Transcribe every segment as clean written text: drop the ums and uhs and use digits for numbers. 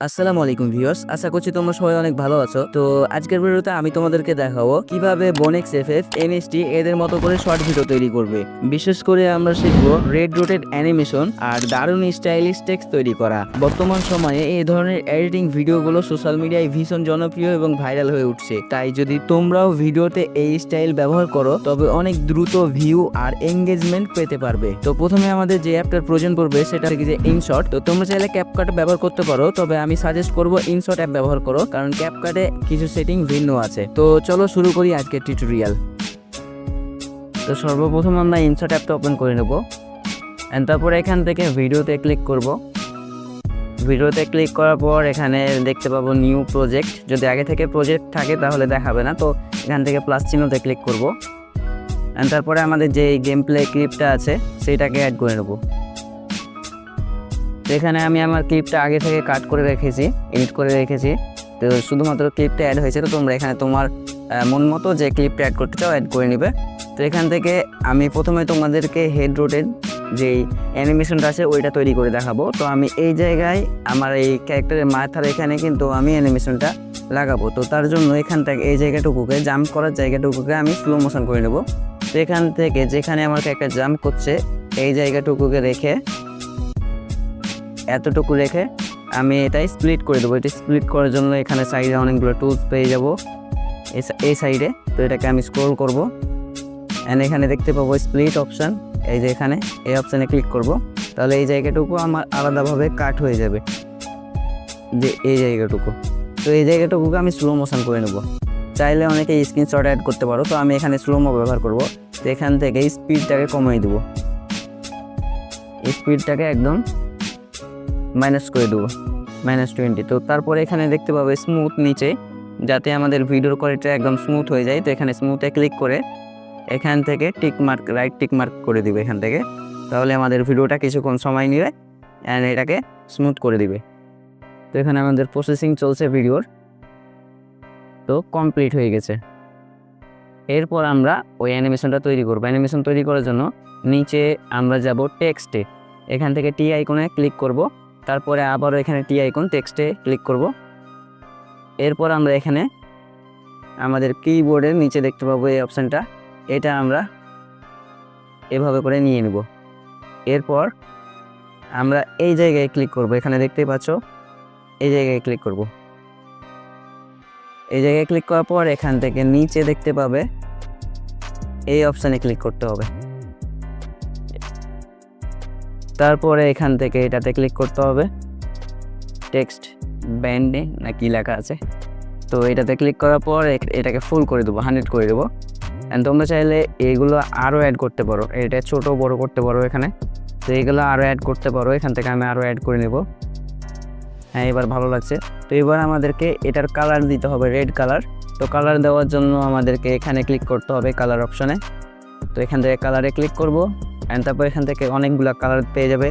আসসালামু আলাইকুম ভিউয়ার্স, আশা করছি তোমরা সবাই অনেক ভালো আছো। তো আজকের ভিডিওতে আমি তোমাদেরকে দেখাবো কিভাবে বনেক্স এফএফ এমএসটি এদের মতো করে শর্ট ভিডিও তৈরি করবে। বিশেষ করে আমরা শিখবো রেড রোটেড অ্যানিমেশন আর দারুণ স্টাইলিশ টেক্সট তৈরি করা। বর্তমান সময়ে এই ধরনের এডিটিং ভিডিওগুলো সোশ্যাল মিডিয়ায় ভীষণ জনপ্রিয় এবং ভাইরাল হয়ে উঠছে। তাই যদি তোমরাও ভিডিওতে এই স্টাইল ব্যবহার করো তবে অনেক দ্রুত ভিউ আর এঙ্গেজমেন্ট পেতে পারবে। তো প্রথমে আমাদের যে অ্যাপটার প্রয়োজন পড়বে সেটা হচ্ছে ইনশট। তো তোমরা চাইলে ক্যাপকাট ব্যবহার করতে পারো, তবে আমি সাজেস্ট করব ইনশট অ্যাপ ব্যবহার করো, কারণ ক্যাপকাটে কিছু সেটিং ভিন্ন আছে। তো চলো শুরু করি আজকের টিউটোরিয়াল। তো সর্বপ্রথম আমরা ইনশট অ্যাপটা ওপেন করে নেব এন্ড তারপরে এখান থেকে ভিডিওতে ক্লিক করব। ভিডিওতে ক্লিক করার পর এখানে দেখতে পাবো নিউ প্রজেক্ট। যদি আগে থেকে প্রজেক্ট থাকে তাহলে দেখাবে না, তো এখান থেকে প্লাস চিহ্নতে ক্লিক করব এন্ড তারপরে আমাদের যে গেম প্লে ক্লিপটা আছে সেটাকে অ্যাড করে নেব। তো এখানে আমি আমার ক্লিপটা আগে থেকে কাট করে রেখেছি, এডিট করে রেখেছি। তো শুধুমাত্র ক্লিপটা অ্যাড হয়েছে, তো তোমরা এখানে তোমার মন মতো যে ক্লিপটা অ্যাড করতে চাও অ্যাড করে নেবে। তো এখান থেকে আমি প্রথমে তোমাদেরকে হেড রোটেড যেই অ্যানিমেশনটা আছে ওইটা তৈরি করে দেখাবো। তো আমি এই জায়গায় আমার এই ক্যারেক্টারের মাথার এখানে কিন্তু আমি অ্যানিমেশনটা লাগাবো। তো তার জন্য এখান থেকে এই জায়গাটুকুকে জাম্প করার জায়গাটুকুকে আমি স্লো মোশন করে নেব। তো এখান থেকে যেখানে আমার ক্যারেক্টার জাম্প করছে এই জায়গাটুকুকে রেখে এতটুকু রেখে আমি এটাই স্প্লিট করে দেবো। এটা স্প্লিট করার জন্য এখানে সাইডে অনেকগুলো টুলস পেয়ে যাব এই সাইডে। তো এটাকে আমি স্ক্রল করব অ্যান্ড এখানে দেখতে পাবো স্প্লিট অপশান। এই যে এখানে এই অপশানে ক্লিক করব, তাহলে এই জায়গাটুকু আমার আলাদাভাবে কাট হয়ে যাবে, যে এই জায়গাটুকু। তো এই জায়গাটুকুকে আমি স্লো মোশন করে নেব। চাইলে অনেকে স্ক্রিনশট অ্যাড করতে পারো, তো আমি এখানে স্লোমো ব্যবহার করব। তো এখান থেকে স্পিডটাকে কমিয়ে দেবো, স্পিডটাকে একদম মাইনাস করে দেবো, -20। তো তারপরে এখানে দেখতে পাবো স্মুথ নিচে, যাতে আমাদের ভিডিওর কোয়ালিটি একদম স্মুথ হয়ে যায়। তো এখানে স্মুথে ক্লিক করে এখান থেকে রাইট টিক মার্ক করে দিবে এখান থেকে, তাহলে আমাদের ভিডিওটা কিছুক্ষণ সময় নেবে অ্যান্ড এটাকে স্মুথ করে দিবে। তো এখানে আমাদের প্রসেসিং চলছে ভিডিওর, তো কমপ্লিট হয়ে গেছে। এরপর আমরা ওই অ্যানিমেশনটা তৈরি করবো। অ্যানিমেশন তৈরি করার জন্য নিচে আমরা যাব টেক্সটে, এখান থেকে টি আইকনে ক্লিক করব, তারপরে আবারও এখানে টি আইকন টেক্সটে ক্লিক করব। এরপর আমরা এখানে আমাদের কিবোর্ডের নিচে দেখতে পাবো এই অপশানটা, এটা আমরা এভাবে করে নিয়ে নেব। এরপর আমরা এই জায়গায় ক্লিক করব, এখানে দেখতেই পাচ্ছ এই জায়গায় ক্লিক করব। এই জায়গায় ক্লিক করার পর এখান থেকে নিচে দেখতে পাবে এই অপশানে ক্লিক করতে হবে। তারপরে এখান থেকে এটাতে ক্লিক করতে হবে, টেক্সট ব্যান্ডে না কি লেখা আছে। তো এটাতে ক্লিক করার পর এটাকে ফুল করে দেবো, 100 করে দেবো। অ্যান্ড তোমরা চাইলে এইগুলো আরও অ্যাড করতে পারো, এটা ছোট বড় করতে পারো এখানে। তো এইগুলো আরও অ্যাড করতে পারো, এখান থেকে আমি আরও অ্যাড করে নেব। হ্যাঁ, এবার ভালো লাগছে। তো এবার আমাদেরকে এটার কালার দিতে হবে, রেড কালার। তো কালার দেওয়ার জন্য আমাদেরকে এখানে ক্লিক করতে হবে কালার অপশানে। তো এখান থেকে কালারে ক্লিক করব অ্যান্ড তারপর এখান থেকে অনেকগুলো কালার পেয়ে যাবে।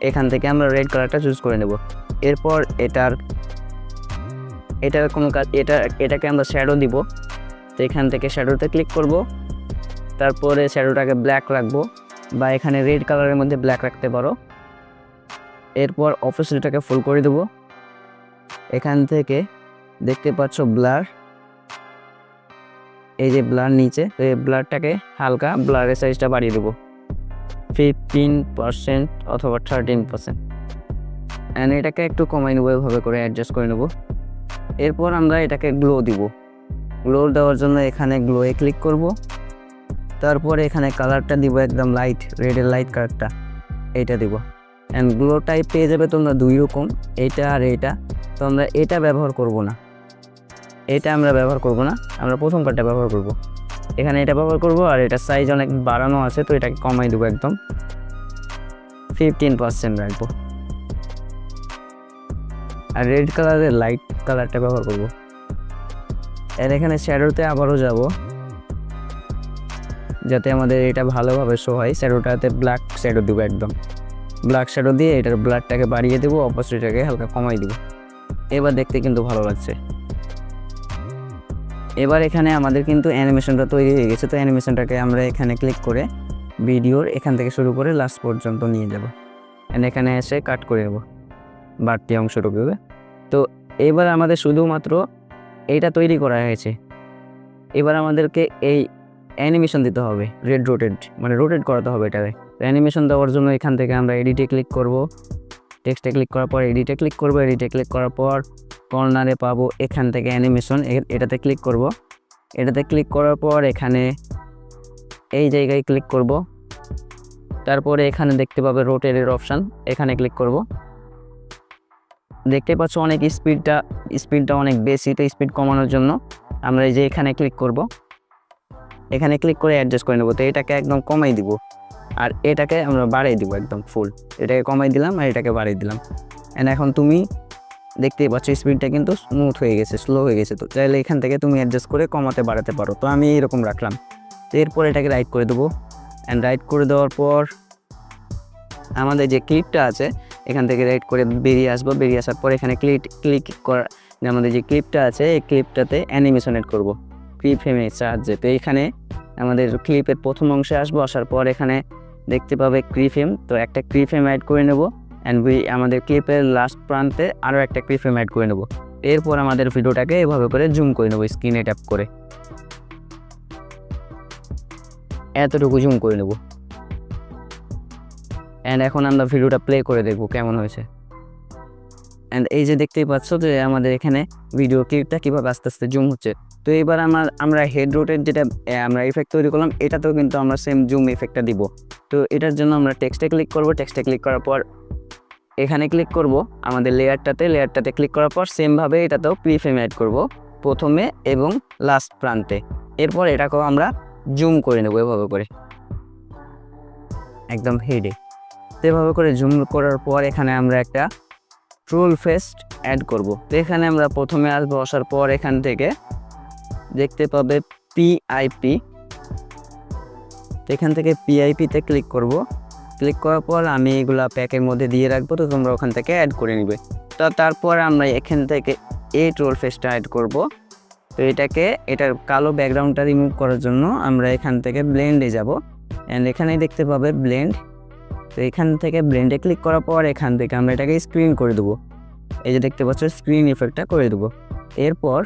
এখান থেকে আমরা রেড কালারটা চুজ করে নেব। এরপর এটার কোনো কাজ, এটাকে আমরা শ্যাডো দিব। তো এখান থেকে শ্যাডোতে ক্লিক করব, তারপরে শ্যাডোটাকে ব্ল্যাক রাখবো, বা এখানে রেড কালারের মধ্যে ব্ল্যাক রাখতে পারো। এরপর অপোজিটটাকে ফুল করে দেব। এখান থেকে দেখতে পাচ্ছ ব্লার, এই যে ব্লার নিচে, তো এই ব্লারটাকে হালকা ব্লারের সাইজটা বাড়িয়ে দেবো 15% অথবা 13%। অ্যান্ড এটাকে একটু কমাই নেবো, এভাবে করে অ্যাডজাস্ট করে নেব। এরপর আমরা এটাকে গ্লো দিব। গ্লো দেওয়ার জন্য এখানে গ্লোয়ে ক্লিক করব, তারপরে এখানে কালারটা দিব একদম লাইট, রেডের লাইট কালারটা, এইটা দিব। অ্যান্ড গ্লো টাইপ পেয়ে যাবে তোমরা দুই রকম, এইটা আর এইটা। তো আমরা এটা ব্যবহার করব না, এটা আমরা ব্যবহার করব না, আমরা প্রথম পার্টটা ব্যবহার করব। এখানে এটা ব্যবহার করব, আর এটা সাইজ অনেক বাড়ানো আছে, তো এটাকে কমাই দেবো, একদম 15% রাখবো। আর রেড কালারের লাইট কালারটা ব্যবহার করব। আর এখানে শ্যাডোতে আবারও যাব, যাতে আমাদের এটা ভালোভাবে শো হয়। শ্যাডোটাতে ব্ল্যাক শ্যাডো দেবো, একদম ব্ল্যাক শ্যাডো দিয়ে এটার ব্লাডটাকে বাড়িয়ে দেবো, অপোজিটটাকে হালকা কমাই দেবো। এবার দেখতে কিন্তু ভালো লাগছে। এবার এখানে আমাদের কিন্তু অ্যানিমেশনটা তৈরি হয়ে গেছে। তো অ্যানিমেশনটাকে আমরা এখানে ক্লিক করে ভিডিওর এখান থেকে শুরু করে লাস্ট পর্যন্ত নিয়ে যাব, এখানে এসে কাট করে দেবো। বাড়তি অংশটুকু। তো এবার আমাদের শুধুমাত্র এইটা তৈরি করা হয়েছে, এবার আমাদেরকে এই অ্যানিমেশন দিতে হবে, রোটেট করাতে হবে এটাকে। অ্যানিমেশন দেওয়ার জন্য এখান থেকে আমরা এডিটে ক্লিক করব, টেক্সটে ক্লিক করার পর এডিটে ক্লিক করব, এডিটে ক্লিক করার পর কর্নারে পাবো এখান থেকে অ্যানিমেশন, এটাতে ক্লিক করব। এটাতে ক্লিক করার পর এখানে এই জায়গায় ক্লিক করব, তারপরে এখানে দেখতে পাবে রোটেটের অপশান, এখানে ক্লিক করব। দেখতে পাচ্ছ অনেক স্পিডটা অনেক বেশি, তো স্পিড কমানোর জন্য আমরা এই যে এখানে ক্লিক করব, এখানে ক্লিক করে অ্যাডজাস্ট করে নেব। তো এটাকে একদম কমাই দিব আর এটাকে আমরা বাড়িয়ে দিব একদম ফুল, এটাকে কমাই দিলাম আর এটাকে বাড়িয়ে দিলাম। অ্যান্ড এখন তুমি দেখতেই পাচ্ছ স্পিডটা কিন্তু স্মুথ হয়ে গেছে, স্লো হয়ে গেছে। তো চাইলে এখান থেকে তুমি অ্যাডজাস্ট করে কমাতে বাড়াতে পারো, তো আমি এরকম রাখলাম। তো এরপর এটাকে রাইট করে দেবো। অ্যান্ড রাইট করে দেওয়ার পর আমাদের যে ক্লিপটা আছে এখান থেকে রাইট করে বেরিয়ে আসবো। বেরিয়ে আসার পর এখানে ক্লিক করা, আমাদের যে ক্লিপটা আছে এই ক্লিপটাতে অ্যানিমেশন এড করবো ক্লিপ ফ্রেমের সাহায্যে। তো এখানে আমাদের ক্লিপের প্রথম অংশে আসবো, আসার পর এখানে দেখতে পাবে ক্লিপ ফ্রেম, তো একটা ক্লিপ ফ্রেম অ্যাড করে নেব। অ্যান্ড আমাদের ক্লিপের লাস্ট প্রান্তে আরও একটা ক্লিপ ফ্রেম অ্যাড করে নেব। এরপর আমাদের ভিডিওটাকে এভাবে করে জুম করে নেব, স্ক্রিনে ট্যাপ করে এতটুকু জুম করে নেব। অ্যান্ড এখন আমরা ভিডিওটা প্লে করে দেখব কেমন হয়েছে। অ্যান্ড এই যে দেখতেই পাচ্ছ যে আমাদের এখানে ভিডিও ক্লিপটা কীভাবে আস্তে আস্তে জুম হচ্ছে। তো এবার আমরা হেড রোটেট যেটা আমরা ইফেক্ট তৈরি করলাম এটাতেও কিন্তু আমরা সেম জুম ইফেক্টটা দিব। তো এটার জন্য আমরা টেক্সটে ক্লিক করব, টেক্সটে ক্লিক করার পর এখানে ক্লিক করব আমাদের লেয়ারটাতে ক্লিক করার পর সেমভাবে এটাতেও প্রিফ্রেম অ্যাড করব প্রথমে এবং লাস্ট প্রান্তে। এরপর এটাকেও আমরা জুম করে নেব এভাবে করে একদম হেডে। তো এভাবে করে জুম করার পর এখানে আমরা একটা ট্রোল ফেস অ্যাড করব। তো এখানে আমরা প্রথমে আসবো, আসার পর এখান থেকে দেখতে পাবে পিআইপি, তো এখান থেকে পিআইপিতে ক্লিক করব। ক্লিক করার পর আমি এগুলা প্যাকের মধ্যে দিয়ে রাখবো, তো তোমরা ওখান থেকে অ্যাড করে নিবে। তো তারপর আমরা এখান থেকে এই ট্রোল ফেসটা অ্যাড করব। তো এটার কালো ব্যাকগ্রাউন্ডটা রিমুভ করার জন্য আমরা এখান থেকে ব্লেন্ডে যাব। অ্যান্ড এখানেই দেখতে পাবে ব্লেন্ড, তো এখান থেকে ব্লেন্ডে ক্লিক করার পর এখান থেকে আমরা এটাকে স্ক্রিন করে দেবো। এই যে দেখতে পাচ্ছ স্ক্রিন ইফেক্টটা করে দেবো। এরপর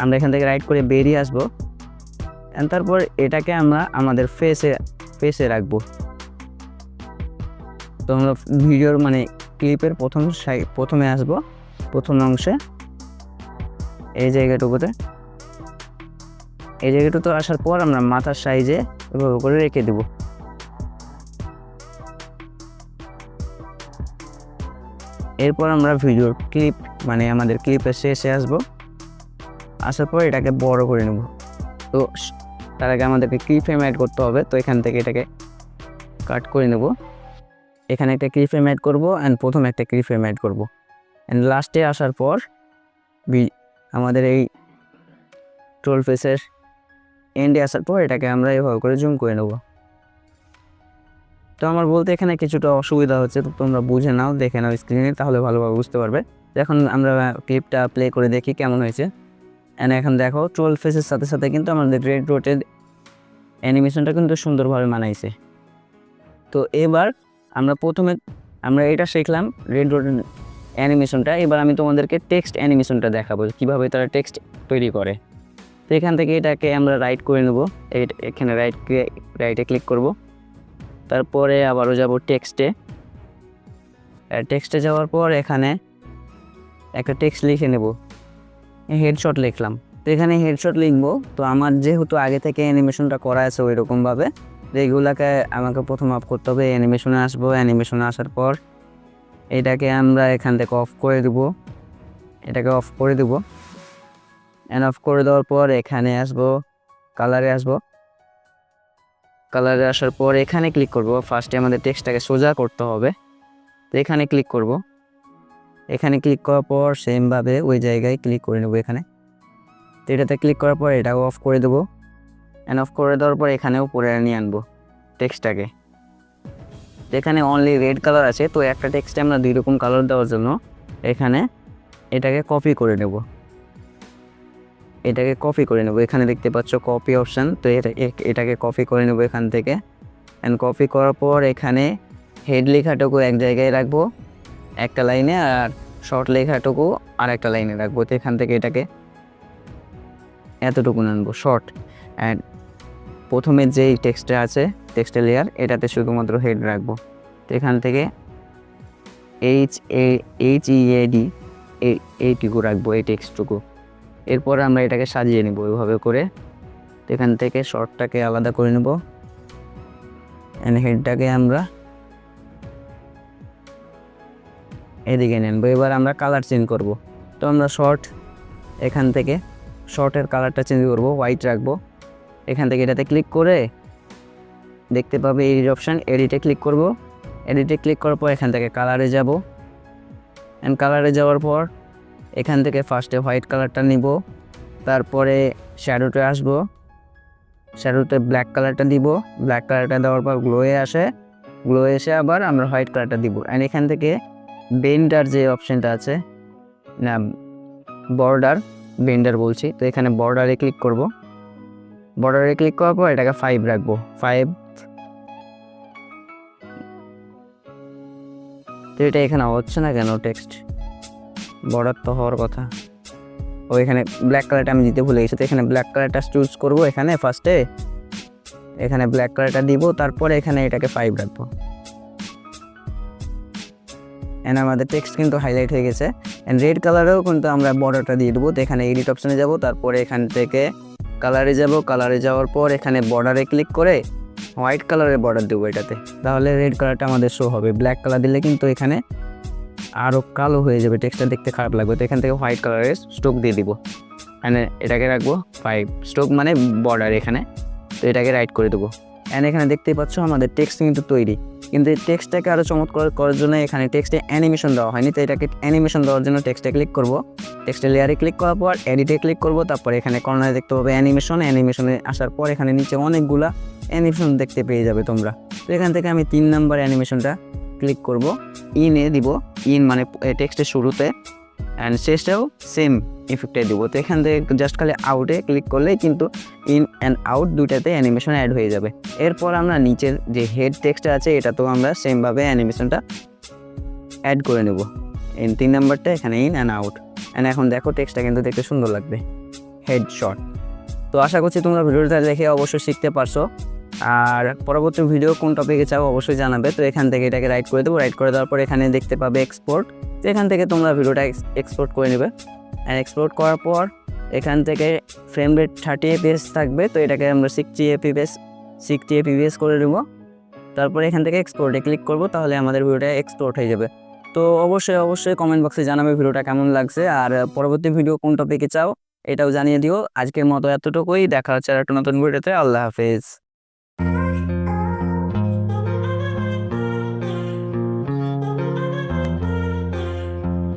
আমরা এখান থেকে রাইট করে বেরিয়ে আসবো। অ্যান্ড তারপর এটাকে আমরা আমাদের ফেসে রাখবো। তো আমরা ভিডিওর ক্লিপের প্রথমে আসবো, প্রথম অংশে এই জায়গাটুকুতে আসার পর আমরা মাথার সাইজে এভাবে করে রেখে দেবো। এরপর আমরা ভিডিওর আমাদের ক্লিপের শেষে আসবো, আসার পর এটাকে বড় করে নেব। তো তার আগে আমাদেরকে কি ফ্রেম অ্যাড করতে হবে, তো এখান থেকে এটাকে কাট করে নেব। এখানে একটা কি ফ্রেম অ্যাড করবো অ্যান্ড প্রথমে একটা কি ফ্রেম অ্যাড করবো। অ্যান্ড লাস্টে আসার পর আমাদের এই ট্রোল ফেসের এন্ডে আসার পর এটাকে আমরা এভাবে করে জুম করে নেব। তো আমার বলতে এখানে কিছুটা অসুবিধা হচ্ছে, তো তোমরা বুঝে নাও, দেখে নাও স্ক্রিনে, তাহলে ভালোভাবে বুঝতে পারবে। এখন আমরা ক্লিপটা প্লে করে দেখি কেমন হয়েছে। অ্যান্ড এখন দেখো ট্রোল ফেসের সাথে সাথে কিন্তু আমাদের রেড রোটেড অ্যানিমেশনটা কিন্তু সুন্দরভাবে মানাইছে। তো এবার আমরা এটা শিখলাম রেড রোটেড অ্যানিমেশনটা। এবার আমি তোমাদেরকে টেক্সট অ্যানিমেশনটা দেখাবো কীভাবে তারা টেক্সট তৈরি করে। তো এখান থেকে এটাকে আমরা রাইট করে নেব, এখানে রাইটে ক্লিক করব। তারপরে আবারও যাব টেক্সটে যাওয়ার পর এখানে একটা টেক্সট লিখে নেব, হেডশট লিখলাম। তো এখানে হেডশট লিখবো। তো আমার যেহেতু আগে থেকে অ্যানিমেশনটা করা আছে ওই রকমভাবে, এগুলাকে আমাকে প্রথম অফ করতে হবে। অ্যানিমেশনে আসবো, অ্যানিমেশনে আসার পর এটাকে আমরা এখান থেকে অফ করে দেবো, এটাকে অফ করে দেবো। অ্যান্ড অফ করে দেওয়ার পর এখানে আসবো, কালারে আসার পর এখানে ক্লিক করব। ফার্স্টে আমাদের টেক্সটটাকে সোজা করতে হবে, তো এখানে ক্লিক করব। এখানে ক্লিক করার পর সেমভাবে ওই জায়গায় ক্লিক করে নেব এখানে। তো এটাতে ক্লিক করার পর এটাও অফ করে দেবো। অ্যান্ড অফ করে দেওয়ার পর এখানেও পরে নিয়ে আনবো টেক্সটটাকে। এখানে অনলি রেড কালার আছে, তো একটা টেক্সটে আমরা দুই রকম কালার দেওয়ার জন্য এখানে এটাকে কপি করে নেব। এখানে দেখতে পাচ্ছ কপি অপশান, তো এটাকে কপি করে নেব এখান থেকে। অ্যান্ড কপি করার পর এখানে হেড লেখাটুকু এক জায়গায় রাখবো, একটা লাইনে, আর শর্ট লেখাটুকু আর একটা লাইনে রাখবো। তো এখান থেকে এটাকে এতটুকু আনবো শর্ট। অ্যান্ড প্রথমে যেই টেক্সটটা আছে টেক্সটের লেয়ার, এটাতে শুধুমাত্র হেড রাখবো। তো এখান থেকে HEAD এইটুকু রাখবো, এই টেক্সটটুকু। এরপর আমরা এটাকে সাজিয়ে নিব ওইভাবে করে। তো এখান থেকে শর্টটাকে আলাদা করে নেব, অ্যান্ড হেডটাকে আমরা এদিকে নেব। এবার আমরা কালার চেঞ্জ করব। তো আমরা এখান থেকে শর্টের কালারটা চেঞ্জ করব, হোয়াইট রাখবো। এখান থেকে এটাতে ক্লিক করে দেখতে পাবে এডিট অপশান, এডিটে ক্লিক করব। এডিটে ক্লিক করার পর এখান থেকে কালারে যাব, অ্যান্ড কালারে যাওয়ার পর এখান থেকে ফার্স্টে হোয়াইট কালারটা নিব, তারপরে শ্যাডোতে আসব, শ্যাডোতে ব্ল্যাক কালারটা দিব। ব্ল্যাক কালারটা দেওয়ার পর গ্লো এসে আবার আমরা হোয়াইট কালারটা দিব। অ্যান্ড এখান থেকে বেন্ডার যে অপশানটা আছে, না বেন্ডার বলছি, তো এখানে বর্ডারে ক্লিক করব। বর্ডারে ক্লিক করার পর এটাকে 5 রাখবো, 5। তো এটা এখানে হচ্ছে না কেন, টেক্সট বর্ডার তো হওয়ার কথা। এখানে ব্ল্যাক কালারটা আমি দিতে ভুলে গেছি। তো এখানে ব্ল্যাক কালারটা চুজ করব, এখানে ফার্স্টে এখানে ব্ল্যাক কালারটা দিব, তারপরে এখানে এটাকে 5 রাখবো। অ্যান্ড আমাদের টেক্সট কিন্তু হাইলাইট হয়ে গেছে। অ্যান্ড রেড কালারেও কিন্তু আমরা বর্ডারটা দিয়ে দেবো। তো এখানে এডিট অপশানে যাব, তারপরে এখান থেকে কালারে যাব। কালারে যাওয়ার পর এখানে বর্ডারে ক্লিক করে হোয়াইট কালারের বর্ডার দেবো এটাতে, তাহলে রেড কালারটা আমাদের শো হবে। ব্ল্যাক কালার দিলে কিন্তু এখানে আরও কালো হয়ে যাবে, টেক্সটটা দেখতে খারাপ লাগবে। তো এখান থেকে হোয়াইট কালারের স্ট্রোক দিয়ে দিব, অ্যান্ড এটাকে রাখবো 5 স্ট্রোক মানে বর্ডার এখানে। তো এটাকে রাইট করে দেবো। অ্যান্ড এখানে দেখতেই পাচ্ছ আমাদের টেক্সট কিন্তু তৈরি। কিন্তু এই টেক্সটটাকে আরও চমৎকার করার জন্য এখানে টেক্সটে অ্যানিমেশন দেওয়া হয়নি। তো এটাকে অ্যানিমেশন দেওয়ার জন্য টেক্সটে ক্লিক করব, টেক্সটের লেয়ারে ক্লিক করার পর এডিটে ক্লিক করব, তারপর এখানে কর্নারে দেখতে পাবে অ্যানিমেশনে আসার পর এখানে নিচে অনেকগুলা অ্যানিমেশন দেখতে পেয়ে যাবে তোমরা। তো এখান থেকে আমি 3 নাম্বার অ্যানিমেশনটা ক্লিক করব, ইনে দিব, ইন মানে টেক্সটের শুরুতে, অ্যান্ড শেষটাও সেম ইফেক্টে দিব। তো এখান থেকে জাস্ট খালি আউটে ক্লিক করলেই কিন্তু ইন অ্যান্ড আউট দুইটাতে অ্যানিমেশন অ্যাড হয়ে যাবে। এরপর আমরা নিচের যে হেড টেক্সটটা আছে এটাতেও আমরা সেমভাবে অ্যানিমেশনটা অ্যাড করে নেব। 3 নাম্বারটা এখানে ইন অ্যান্ড আউট। অ্যান্ড এখন দেখো টেক্সটটা কিন্তু দেখতে সুন্দর লাগবে, হেড শট। তো আশা করছি তোমরা ভিডিওটা দেখে অবশ্যই শিখতে পারছো। আর পরবর্তী ভিডিও কোন টপিকে চাও অবশ্যই জানাবে। তো এখান থেকে এটাকে রাইট করে দেবো, রাইট করে দেওয়ার পর এখানে দেখতে পাবে এক্সপোর্ট। তো এখান থেকে তোমরা ভিডিওটা এক্সপোর্ট করে নেবে। অ্যান্ড এক্সপোর্ট করার পর এখান থেকে ফ্রেম রেট 30 fps থাকবে। তো এটাকে আমরা 60 fps করে নেব। তারপরে এখান থেকে এক্সপোর্টে ক্লিক করব, তাহলে আমাদের ভিডিওটা এক্সপোর্ট হয়ে যাবে। তো অবশ্যই কমেন্ট বক্সে জানাবে ভিডিওটা কেমন লাগছে, আর পরবর্তী ভিডিও কোন টপিকে চাও এটাও জানিয়ে দিও। আজকের মতো এতটুকুই, দেখা হচ্ছে আর একটা নতুন ভিডিওতে। আল্লাহ হাফেজ।